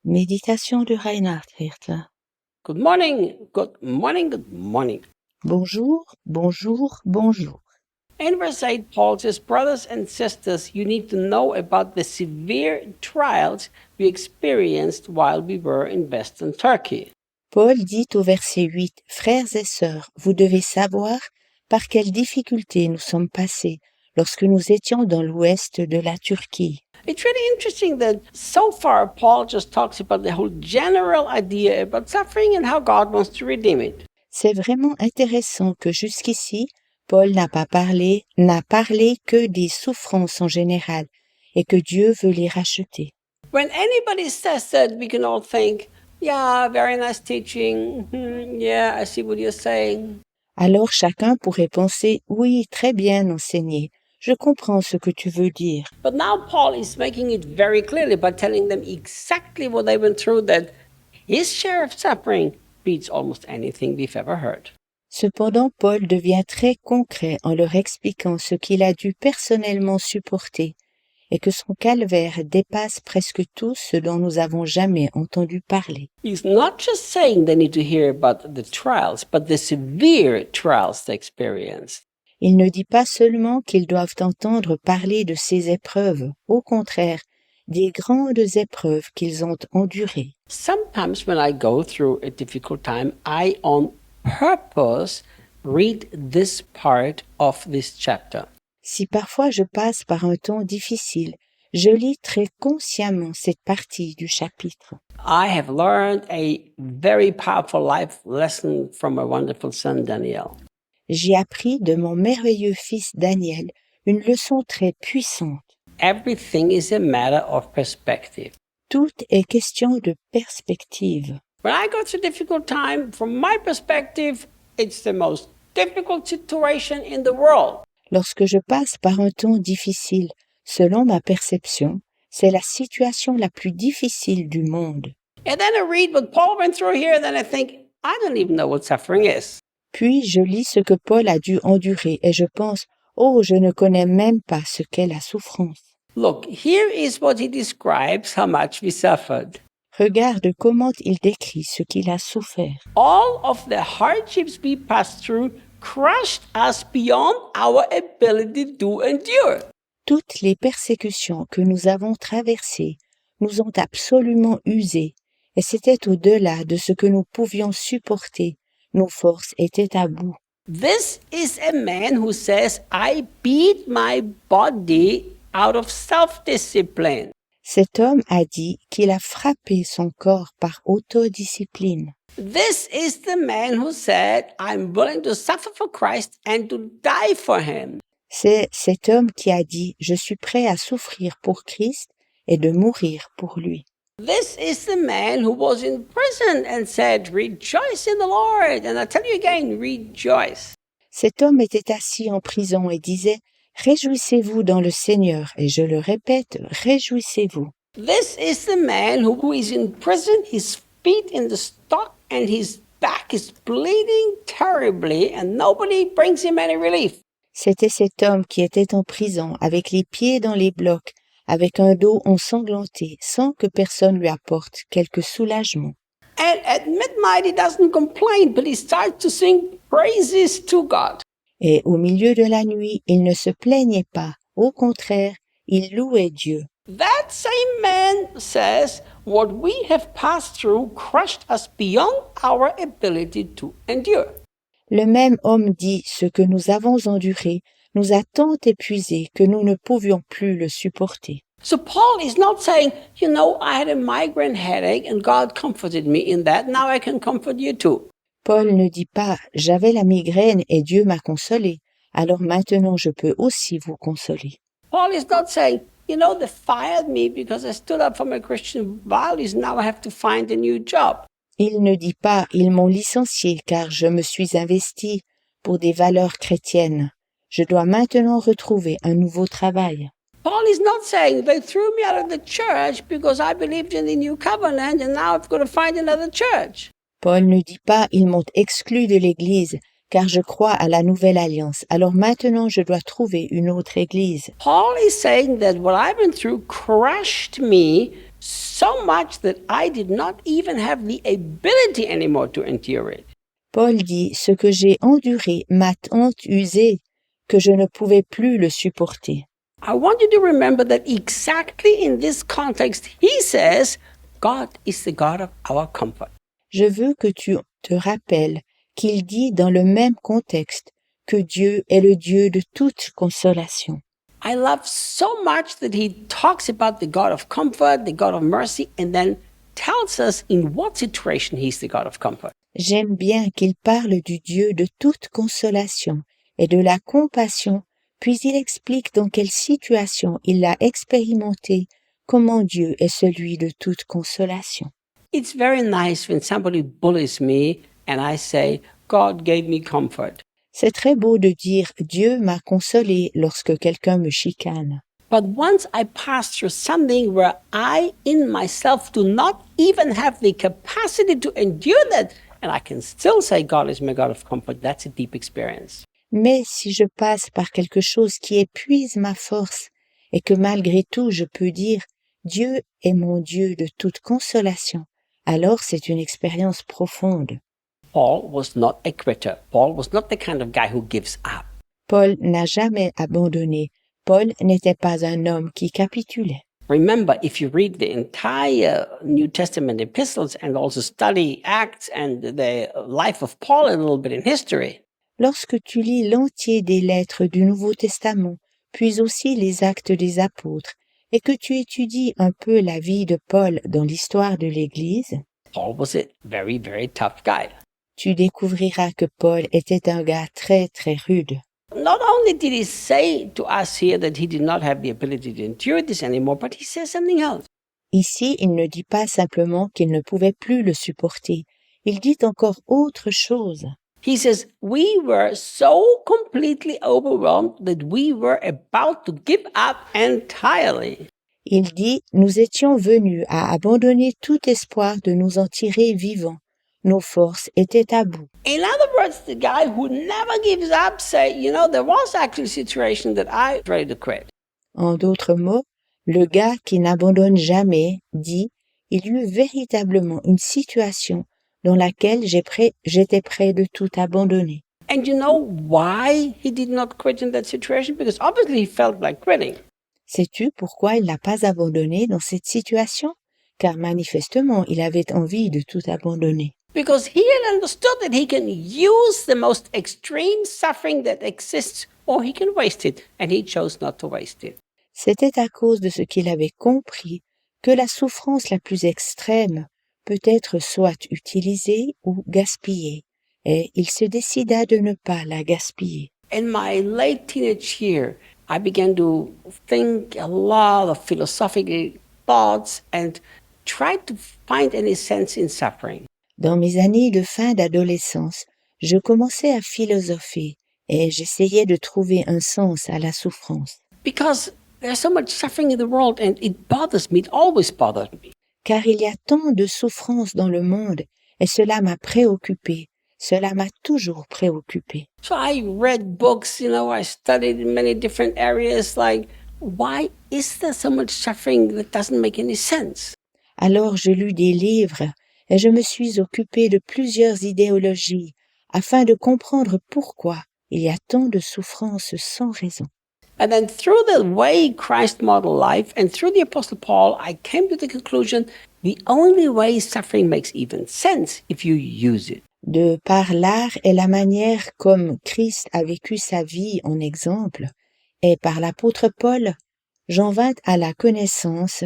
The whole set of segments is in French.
Méditation de Reinhard Hirtler. Good morning, good morning, good morning. Bonjour, bonjour, bonjour. In verse 8, Paul says, Brothers and sisters, you need to know about the severe trials we experienced while we were in Western Turkey. Paul dit au verset 8, Frères et sœurs, vous devez savoir par quelles difficultés nous sommes passés lorsque nous étions dans l'ouest de la Turquie. It's really interesting that so far Paul just talks about the whole general idea about suffering and how God wants to redeem it. C'est vraiment intéressant que jusqu'ici, Paul n'a parlé que des souffrances en général et que Dieu veut les racheter. When anybody says that, we can all think, yeah, very nice teaching. Yeah, I see what you're saying. Alors chacun pourrait penser, oui, très bien enseigné, je comprends ce que tu veux dire. But now Paul is making it very clearly by telling them exactly what they went through, that his share of suffering beats almost anything we've ever heard. Cependant, Paul devient très concret en leur expliquant ce qu'il a dû personnellement supporter et que son calvaire dépasse presque tout ce dont nous avons jamais entendu parler. He's not just saying they need to hear about the trials, but the severe trials they experienced. Il ne dit pas seulement qu'ils doivent entendre parler de ces épreuves, au contraire, des grandes épreuves qu'ils ont endurées. Sometimes when I go through a difficult time, I on purpose read this part of this chapter. Si parfois je passe par un temps difficile, je lis très consciemment cette partie du chapitre. I have learned a very powerful life lesson from my wonderful son Daniel. J'ai appris de mon merveilleux fils Daniel une leçon très puissante. Everything is a matter of perspective. Tout est question de perspective. When I go through a difficult time, from my perspective, it's the most difficult situation in the world. Lorsque je passe par un temps difficile, selon ma perception, c'est la situation la plus difficile du monde. And then I read what Paul went through here, and then I think, I don't even know what suffering is. Puis je lis ce que Paul a dû endurer et je pense, oh, je ne connais même pas ce qu'est la souffrance. Look, here is what he describes how much we suffered. Regarde comment il décrit ce qu'il a souffert. All of the hardships we passed through crushed us beyond our ability to endure. Toutes les persécutions que nous avons traversées nous ont absolument usés, et c'était au-delà de ce que nous pouvions supporter. Nos forces étaient à bout. This is a man who says, I beat my body out of self-discipline. Cet homme a dit qu'il a frappé son corps par autodiscipline. This is the man who said, I'm willing to suffer for Christ and to die for him. C'est cet homme qui a dit « Je suis prêt à souffrir pour Christ et de mourir pour lui ». This is the man who was in prison and said, rejoice in the Lord. And I tell you again, rejoice. Cet homme était assis en prison et disait « Réjouissez-vous dans le Seigneur » et je le répète « Réjouissez-vous ». This is the man who is in prison, his feet in the stock and his back is bleeding terribly and nobody brings him any relief. C'était cet homme qui était en prison avec les pieds dans les blocs, avec un dos ensanglanté, sans que personne lui apporte quelque soulagement. And at midnight he doesn't complain, but he starts to sing praises to God. Et au milieu de la nuit, il ne se plaignait pas. Au contraire, il louait Dieu. That same man says, what we have passed through crushed us beyond our ability to endure. Le même homme dit « Ce que nous avons enduré nous a tant épuisés que nous ne pouvions plus le supporter. » So Paul is not saying, I had a migraine headache and God comforted me in that. Now I can comfort you too. Paul ne dit pas « J'avais la migraine et Dieu m'a consolé, alors maintenant je peux aussi vous consoler. » Paul is not saying, they fired me because I stood up for my Christian values. Now I have to find a new job. Il ne dit pas « Ils m'ont licencié car je me suis investi pour des valeurs chrétiennes. Je dois maintenant retrouver un nouveau travail. » Paul is not saying they threw me out of the church because I believed in the new covenant and now I've got to find another church. Paul ne dit pas « Ils m'ont exclu de l'Église car je crois à la nouvelle alliance. Alors maintenant je dois trouver une autre Église. » Paul is saying that what I've been through crushed me so much that I did not even have the ability anymore to endure it. Paul dit, ce que j'ai enduré m'a tant usé que je ne pouvais plus le supporter. I want you to remember that exactly in this context, he says, God is the God of our comfort. Je veux que tu te rappelles qu'il dit dans le même contexte que Dieu est le Dieu de toute consolation. I love so much that he talks about the God of comfort, the God of mercy, and then tells us in what situation he's the God of comfort. J'aime bien qu'il parle du Dieu de toute consolation et de la compassion, puis il explique dans quelle situation il l'a expérimenté, comment Dieu est celui de toute consolation. It's very nice when somebody bullies me and I say, God gave me comfort. C'est très beau de dire « Dieu m'a consolé » lorsque quelqu'un me chicane. But once I pass through something where I in myself do not even have the capacity to endure that, and I can still say God is my God of comfort, that's a deep experience. Mais si je passe par quelque chose qui épuise ma force et que malgré tout je peux dire « Dieu est mon Dieu de toute consolation », alors c'est une expérience profonde. Paul was not a quitter. Paul was not the kind of guy who gives up. Paul n'a jamais abandonné. Paul n'était pas un homme qui capitulait. Remember, if you read the entire New Testament epistles and also study Acts and the life of Paul a little bit in history, Lorsque tu lis l'entier des lettres du Nouveau Testament, puis aussi les actes des apôtres, et que tu étudies un peu la vie de Paul dans l'histoire de l'Église, Paul was a very, very tough guy. tu découvriras que Paul était un gars très très rude. Not only did he say to us here that he did not have the ability to endure this anymore, but he says something else. Ici, il ne dit pas simplement qu'il ne pouvait plus le supporter, il dit encore autre chose. He says, we were so completely overwhelmed that we were about to give up entirely. Il dit, nous étions venus à abandonner tout espoir de nous en tirer vivants. Nos forces étaient à bout. In other words, the guy who never gives up say, there was actually a situation that I was ready to quit. En d'autres mots, le gars qui n'abandonne jamais dit, il y eut véritablement une situation dans laquelle j'étais prêt de tout abandonner. And you know why he did not quit in that situation? Because obviously he felt like quitting. Sais-tu pourquoi il n'a pas abandonné dans cette situation? Car manifestement, il avait envie de tout abandonner. Because he had understood that he can use the most extreme suffering that exists or he can waste it, and he chose not to waste it. C'était à cause de ce qu'il avait compris que la souffrance la plus extrême peut être soit utilisée ou gaspillée, et il se décida de ne pas la gaspiller. In my late teenage year, I began to think a lot of philosophical thoughts and tried to find any sense in suffering. Dans mes années de fin d'adolescence, je commençais à philosopher et j'essayais de trouver un sens à la souffrance. Because there's so much suffering in the world and it bothers me, it always bothered me. Car il y a tant de souffrance dans le monde et cela m'a préoccupé, cela m'a toujours préoccupé. So I read books, I studied in many different areas, like, why is there so much suffering that doesn't make any sense? Alors je lus des livres et je me suis occupé de plusieurs idéologies afin de comprendre pourquoi il y a tant de souffrance sans raison. And then through the way Christ modeled life and through the Apostle Paul, I came to the conclusion the only way suffering makes even sense if you use it. De par l'art et la manière comme Christ a vécu sa vie en exemple, et par l'apôtre Paul, j'en vins à la connaissance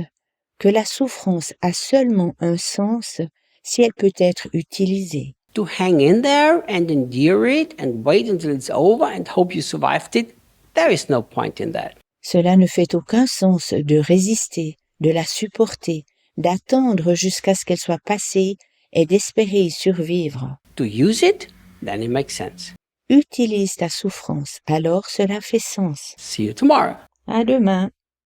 que la souffrance a seulement un sens si elle peut être utilisée. To hang in there and endure it and wait until it's over and hope you survived it, there is no point in that. Cela ne fait aucun sens de résister, de la supporter, d'attendre jusqu'à ce qu'elle soit passée et d'espérer y survivre. To use it, then it makes sense. Utilise ta souffrance, alors cela fait sens. See you tomorrow. À demain.